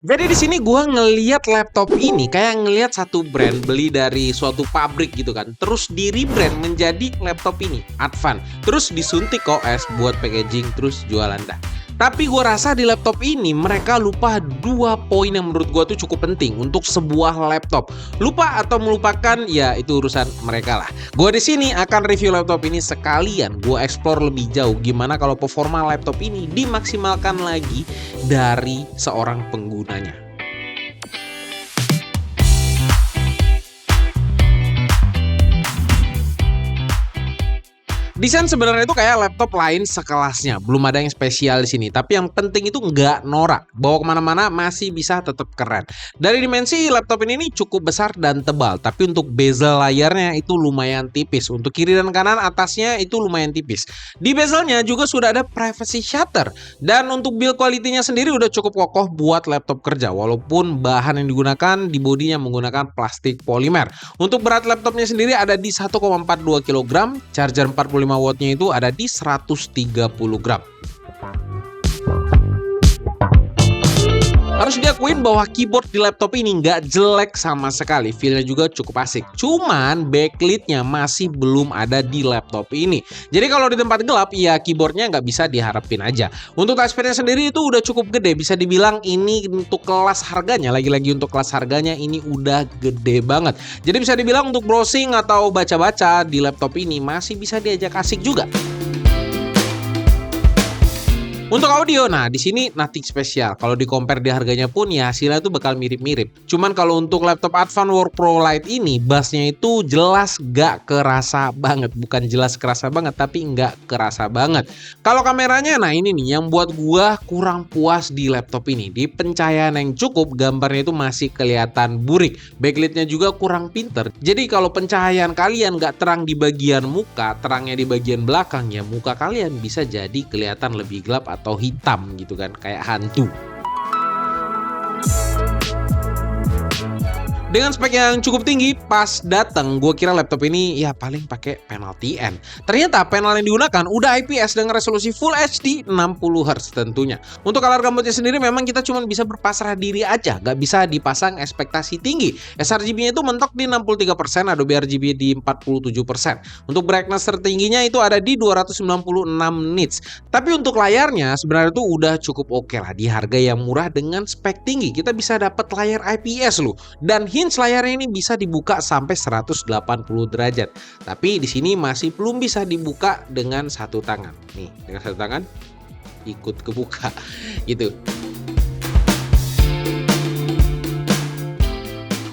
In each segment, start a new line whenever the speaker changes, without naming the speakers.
Jadi di sini gua ngelihat laptop ini kayak ngelihat satu brand beli dari suatu pabrik gitu kan. Terus di rebrand menjadi laptop ini Advan. Terus disuntik OS buat packaging terus jualan dah. Tapi gua rasa di laptop ini mereka lupa dua poin yang menurut gua tuh cukup penting untuk sebuah laptop. Lupa atau melupakan ya itu urusan mereka lah. Gua di sini akan review laptop ini sekalian gua explore lebih jauh gimana kalau performa laptop ini dimaksimalkan lagi dari seorang penggunanya. Desain sebenarnya itu kayak laptop lain sekelasnya, belum ada yang spesial di sini. Tapi yang penting itu nggak norak, bawa kemana-mana masih bisa tetap keren. Dari dimensi laptop ini cukup besar dan tebal, tapi untuk bezel layarnya itu lumayan tipis. Untuk kiri dan kanan atasnya itu lumayan tipis. Di bezelnya juga sudah ada privacy shutter, dan untuk build quality-nya sendiri udah cukup kokoh buat laptop kerja, walaupun bahan yang digunakan di bodinya menggunakan plastik polimer. Untuk berat laptopnya sendiri ada di 1,42 kg, charger 45 wattnya itu ada di 130 gram. Harus diakuin bahwa keyboard di laptop ini nggak jelek sama sekali, feel-nya juga cukup asik. Cuman backlit-nya masih belum ada di laptop ini. Jadi kalau di tempat gelap, ya keyboardnya nggak bisa diharapin aja. Untuk touchpad-nya sendiri itu udah cukup gede, bisa dibilang ini untuk kelas harganya, lagi-lagi untuk kelas harganya ini udah gede banget. Jadi bisa dibilang untuk browsing atau baca-baca di laptop ini masih bisa diajak asik juga. Untuk audio, nah di sini nothing spesial. Kalau di compare di harganya pun ya hasilnya tuh bakal mirip-mirip. Cuman kalau untuk laptop Advan Work Pro Lite ini, bassnya itu jelas gak kerasa banget. Bukan jelas kerasa banget, tapi gak kerasa banget. Kalau kameranya, nah ini nih yang buat gua kurang puas di laptop ini. Di pencahayaan yang cukup, gambarnya itu masih kelihatan burik. Backlit-nya juga kurang pinter. Jadi kalau pencahayaan kalian gak terang di bagian muka, terangnya di bagian belakang, ya muka kalian bisa jadi kelihatan lebih gelap atau hitam gitu kan, kayak hantu. Dengan spek yang cukup tinggi, pas datang gue kira laptop ini ya paling pakai panel TN. Ternyata panel yang digunakan udah IPS dengan resolusi Full HD 60Hz tentunya. Untuk color gamutnya sendiri memang kita cuma bisa berpasrah diri aja, gak bisa dipasang ekspektasi tinggi. sRGB-nya itu mentok di 63%, Adobe RGB di 47%. Untuk brightness tertingginya itu ada di 296 nits. Tapi untuk layarnya sebenarnya itu udah cukup oke lah. Di harga yang murah dengan spek tinggi, kita bisa dapat layar IPS loh. Dan hinge layarnya ini bisa dibuka sampai 180 derajat. Tapi di sini masih belum bisa dibuka dengan satu tangan. Nih, dengan satu tangan ikut kebuka gitu.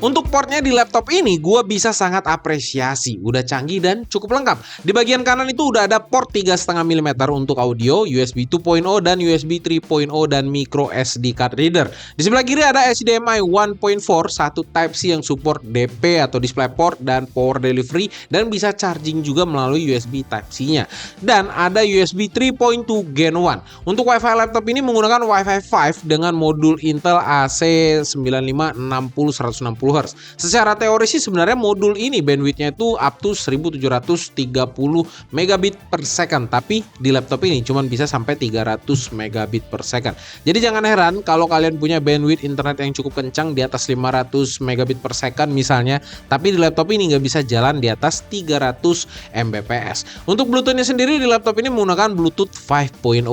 Untuk portnya di laptop ini gue bisa sangat apresiasi, udah canggih dan cukup lengkap. Di bagian kanan itu udah ada port 3,5 mm untuk audio, USB 2.0 dan USB 3.0 dan micro SD card reader. Di sebelah kiri ada HDMI 1.4, satu Type-C yang support DP atau DisplayPort dan power delivery, dan bisa charging juga melalui USB Type-C-nya. Dan ada USB 3.2 Gen 1. Untuk WiFi laptop ini menggunakan Wi-Fi 5 dengan modul Intel AC9560/160 Hz. Secara teori sih sebenarnya modul ini bandwidthnya itu up to 1730 megabit per second, tapi di laptop ini cuma bisa sampai 300 megabit per second. Jadi jangan heran kalau kalian punya bandwidth internet yang cukup kencang di atas 500 megabit per second misalnya, tapi di laptop ini nggak bisa jalan di atas 300 Mbps. Untuk Bluetooth-nya sendiri di laptop ini menggunakan Bluetooth 5.0.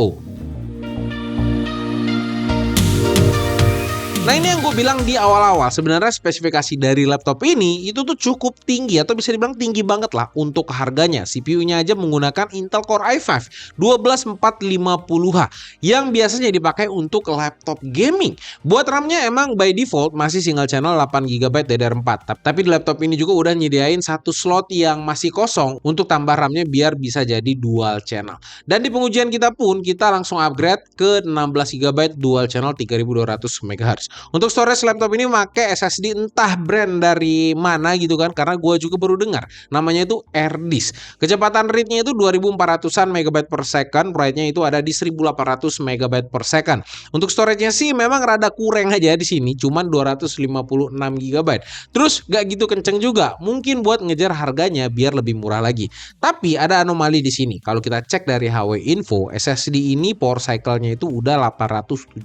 Nah ini yang gue bilang di awal-awal, sebenarnya spesifikasi dari laptop ini itu tuh cukup tinggi atau bisa dibilang tinggi banget lah untuk harganya. CPU-nya aja menggunakan Intel Core i5 12450H yang biasanya dipakai untuk laptop gaming. Buat RAM-nya emang by default masih single channel 8GB DDR4. Tapi di laptop ini juga udah nyediain satu slot yang masih kosong untuk tambah RAM-nya biar bisa jadi dual channel. Dan di pengujian kita pun kita langsung upgrade ke 16GB dual channel 3200 MHz. Untuk storage laptop ini pakai SSD entah brand dari mana gitu kan, karena gue juga baru dengar namanya itu AirDisk. Kecepatan read-nya itu 2400-an MB per second, write-nya itu ada di 1800 MB per second. Untuk storage-nya sih memang rada kurang aja di sini, cuman 256 GB. Terus gak gitu kenceng juga, mungkin buat ngejar harganya biar lebih murah lagi. Tapi ada anomali di sini. Kalau kita cek dari HW Info, SSD ini power cycle-nya itu udah 817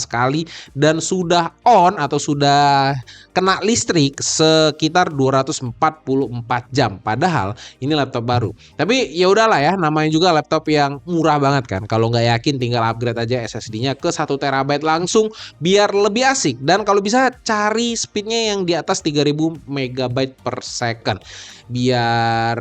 kali dan sudah sudah on atau sudah kena listrik sekitar 244 jam. Padahal ini laptop baru. Tapi ya udahlah ya, namanya juga laptop yang murah banget kan. Kalau nggak yakin tinggal upgrade aja SSD-nya ke 1 TB langsung biar lebih asik. Dan kalau bisa cari speednya yang di atas 3000 MB per second. Biar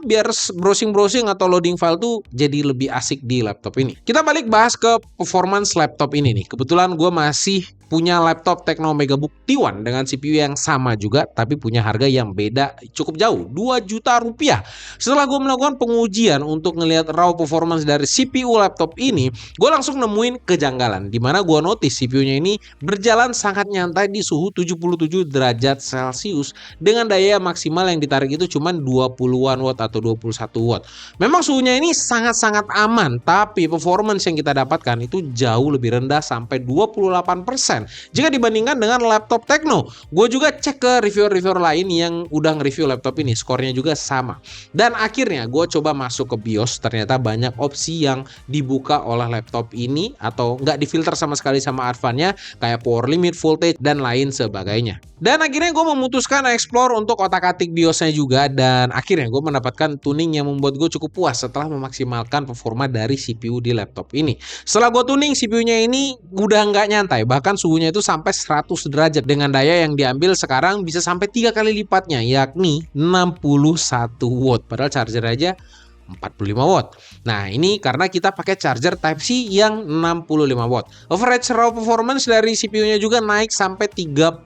browsing atau loading file tuh jadi lebih asik di laptop ini. Kita balik bahas ke performance laptop ini nih. Kebetulan gue masih punya laptop Tecno Megabook T1 dengan CPU yang sama juga, tapi punya harga yang beda cukup jauh, 2 juta rupiah. Setelah gue melakukan pengujian untuk ngelihat raw performance dari CPU laptop ini, gue langsung nemuin kejanggalan, dimana gue notice CPU-nya ini berjalan sangat nyantai di suhu 77 derajat Celcius dengan daya maksimal yang ditarik itu cuma 20-an watt atau 21 watt. Memang suhunya ini sangat-sangat aman, tapi performance yang kita dapatkan itu jauh lebih rendah sampai 28% jika dibandingkan dengan laptop Tecno. Gue juga cek ke reviewer-reviewer lain yang udah nge-review laptop ini, skornya juga sama. Dan akhirnya gue coba masuk ke BIOS, ternyata banyak opsi yang dibuka oleh laptop ini atau nggak difilter sama sekali sama advan-nya, kayak power limit, voltage, dan lain sebagainya. Dan akhirnya gue memutuskan explore untuk otak-atik BIOS-nya juga, dan akhirnya gue mendapatkan tuning yang membuat gue cukup puas setelah memaksimalkan performa dari CPU di laptop ini. Setelah gue tuning, CPU-nya ini udah nggak nyantai, bahkan suhunya itu sampai 100 derajat dengan daya yang diambil sekarang bisa sampai 3 kali lipatnya, yakni 61 watt. Padahal charger aja 45 watt. Nah, ini karena kita pakai charger Type-C yang 65 watt. Average raw performance dari CPU-nya juga naik sampai 31%.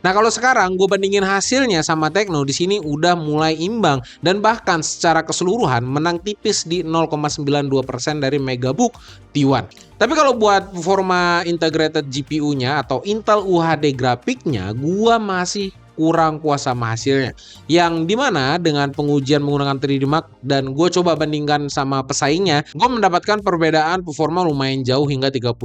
Nah, kalau sekarang gue bandingin hasilnya sama Tecno, di sini udah mulai imbang dan bahkan secara keseluruhan menang tipis di 0,92% dari Megabook T1. Tapi kalau buat performa integrated GPU-nya atau Intel UHD grafiknya, gua masih kurang puas sama hasilnya. Yang dimana dengan pengujian menggunakan 3D Mark dan gue coba bandingkan sama pesaingnya, gue mendapatkan perbedaan performa lumayan jauh hingga 30%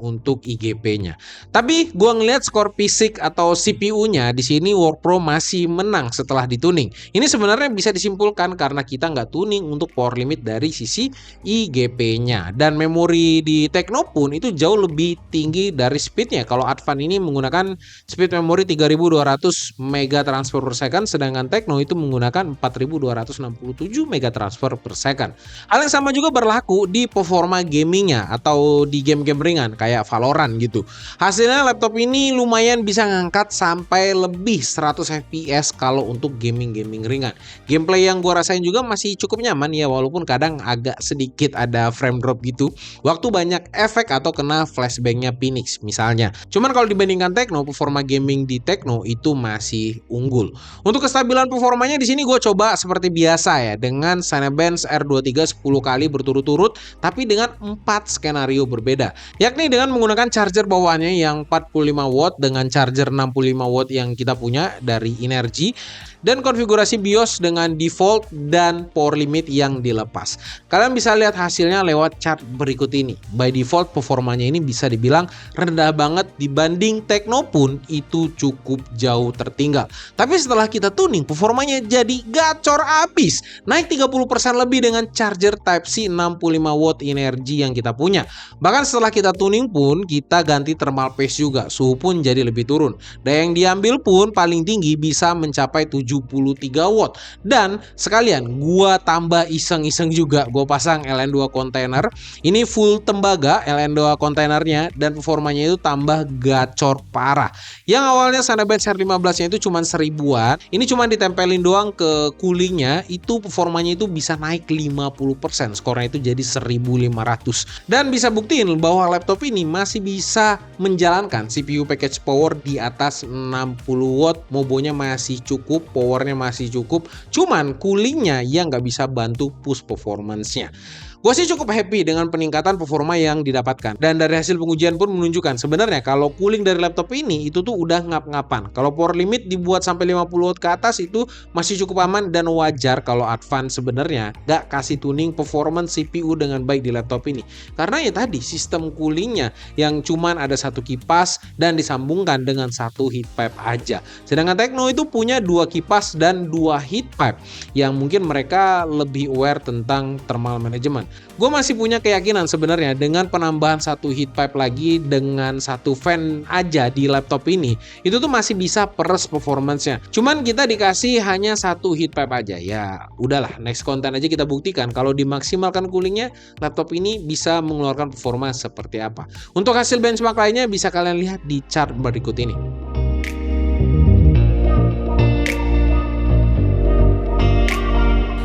untuk IGP-nya. Tapi gue ngelihat skor fisik atau CPU-nya di sini Workpro masih menang setelah dituning. Ini sebenarnya bisa disimpulkan karena kita nggak tuning untuk power limit dari sisi IGP-nya. Dan memori di Tecno pun itu jauh lebih tinggi dari speednya. Kalau Advan ini menggunakan speed memori 3200 mega transfer per second, sedangkan Tecno itu menggunakan 4267 mega transfer per second. Hal yang sama juga berlaku di performa gamingnya atau di game-game ringan kayak Valorant gitu. Hasilnya laptop ini lumayan bisa ngangkat sampai lebih 100 fps kalau untuk gaming-gaming ringan. Gameplay yang gua rasain juga masih cukup nyaman ya, walaupun kadang agak sedikit ada frame drop gitu waktu banyak efek atau kena flashbangnya Phoenix misalnya. Cuman kalau dibandingkan Tecno, performa gaming di Tecno itu masih unggul. Untuk kestabilan performanya di sini gue coba seperti biasa ya, dengan Cinebench R23 10 kali berturut-turut tapi dengan 4 skenario berbeda, yakni dengan menggunakan charger bawaannya yang 45 watt dengan charger 65 watt yang kita punya dari Energy, dan konfigurasi BIOS dengan default dan power limit yang dilepas. Kalian bisa lihat hasilnya lewat chart berikut ini. By default performanya ini bisa dibilang rendah banget, dibanding Tecno pun itu cukup jauh tertinggal. Tapi setelah kita tuning, performanya jadi gacor abis, naik 30% lebih dengan charger Type-C 65 watt Energy yang kita punya. Bahkan setelah kita tuning pun kita ganti thermal paste juga, suhu pun jadi lebih turun. Daya yang diambil pun paling tinggi bisa mencapai 73 watt. Dan sekalian gua tambah iseng-iseng juga, gua pasang LN2 kontainer. Ini full tembaga LN2 kontainernya, dan performanya itu tambah gacor parah. Yang awalnya Cinebench R15 nya itu cuma 1000-an, ini cuma ditempelin doang ke coolingnya, itu performanya itu bisa naik 50%, skornya itu jadi 1500. Dan bisa buktiin bahwa laptop ini masih bisa menjalankan CPU package power di atas 60 watt, mobonya masih cukup, powernya masih cukup, cuman coolingnya yang nggak bisa bantu push performance-nya. Gue sih cukup happy dengan peningkatan performa yang didapatkan. Dan dari hasil pengujian pun menunjukkan sebenarnya kalau cooling dari laptop ini itu tuh udah ngap-ngapan. Kalau power limit dibuat sampai 50 watt ke atas itu masih cukup aman, dan wajar kalau Advan sebenarnya gak kasih tuning performance CPU dengan baik di laptop ini. Karena ya tadi sistem coolingnya yang cuman ada satu kipas dan disambungkan dengan satu heat pipe aja. Sedangkan Tecno itu punya 2 kipas dan 2 heat pipe yang mungkin mereka lebih aware tentang thermal management. gue masih punya keyakinan sebenarnya dengan penambahan satu heat pipe lagi dengan satu fan aja di laptop ini, itu tuh masih bisa peres performance-nya. Cuman kita dikasih hanya satu heat pipe aja. Ya udahlah, next konten aja kita buktikan kalau dimaksimalkan coolingnya, laptop ini bisa mengeluarkan performa seperti apa. Untuk hasil benchmark lainnya bisa kalian lihat di chart berikut ini.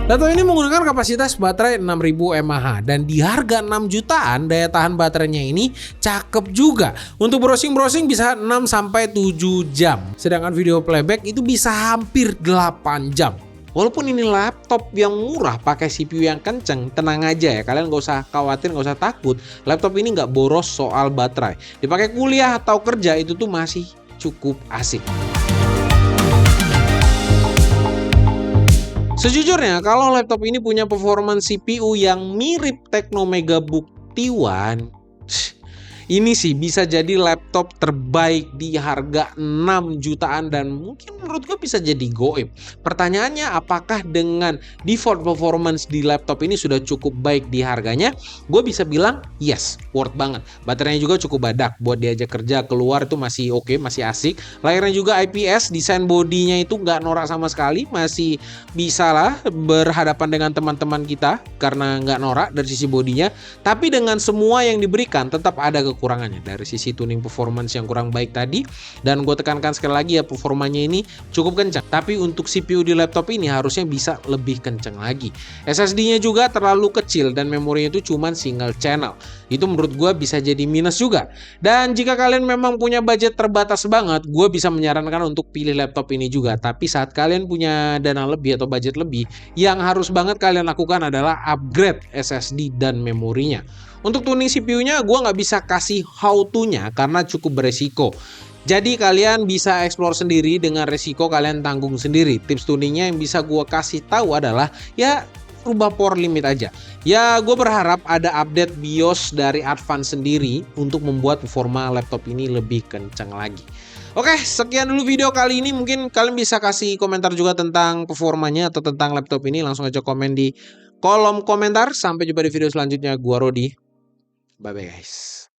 Laptop ini menggunakan kapasitas baterai 6000 mAh dan di harga 6 jutaan daya tahan baterainya ini cakep juga. Untuk browsing bisa 6-7 jam. Sedangkan video playback itu bisa hampir 8 jam. Walaupun ini laptop yang murah pakai CPU yang kenceng, tenang aja ya, kalian nggak usah khawatir, nggak usah takut. Laptop ini nggak boros soal baterai. Dipakai kuliah atau kerja itu tuh masih cukup asik. Sejujurnya, kalau laptop ini punya performance CPU yang mirip Tecno Megabook T1, ini sih bisa jadi laptop terbaik di harga 6 jutaan dan mungkin menurut gue bisa jadi goib. Pertanyaannya, apakah dengan default performance di laptop ini sudah cukup baik di harganya? Gue bisa bilang yes, worth banget. Baterainya juga cukup badak buat diajak kerja keluar itu masih oke, masih asik. Layarnya juga IPS, desain bodinya itu nggak norak sama sekali, masih bisa lah berhadapan dengan teman-teman kita karena nggak norak dari sisi bodinya. Tapi dengan semua yang diberikan tetap ada kekurangannya dari sisi tuning performance yang kurang baik tadi, dan gue tekankan sekali lagi ya, performanya ini cukup kencang, tapi untuk CPU di laptop ini harusnya bisa lebih kencang lagi. SSD-nya juga terlalu kecil dan memorinya itu cuma single channel, itu menurut gue bisa jadi minus juga. Dan jika kalian memang punya budget terbatas banget, gue bisa menyarankan untuk pilih laptop ini juga. Tapi saat kalian punya dana lebih atau budget lebih, yang harus banget kalian lakukan adalah upgrade SSD dan memorinya. Untuk tuning CPU-nya gue nggak bisa kasih how to-nya karena cukup beresiko. Jadi kalian bisa explore sendiri, dengan resiko kalian tanggung sendiri. Tips tuningnya yang bisa gue kasih tahu adalah ya rubah power limit aja. Ya gue berharap ada update BIOS dari Advance sendiri untuk membuat performa laptop ini lebih kencang lagi. Oke, sekian dulu video kali ini. Mungkin kalian bisa kasih komentar juga tentang performanya atau tentang laptop ini. Langsung aja komen di kolom komentar. Sampai jumpa di video selanjutnya. Gua Rodi. Bye-bye guys.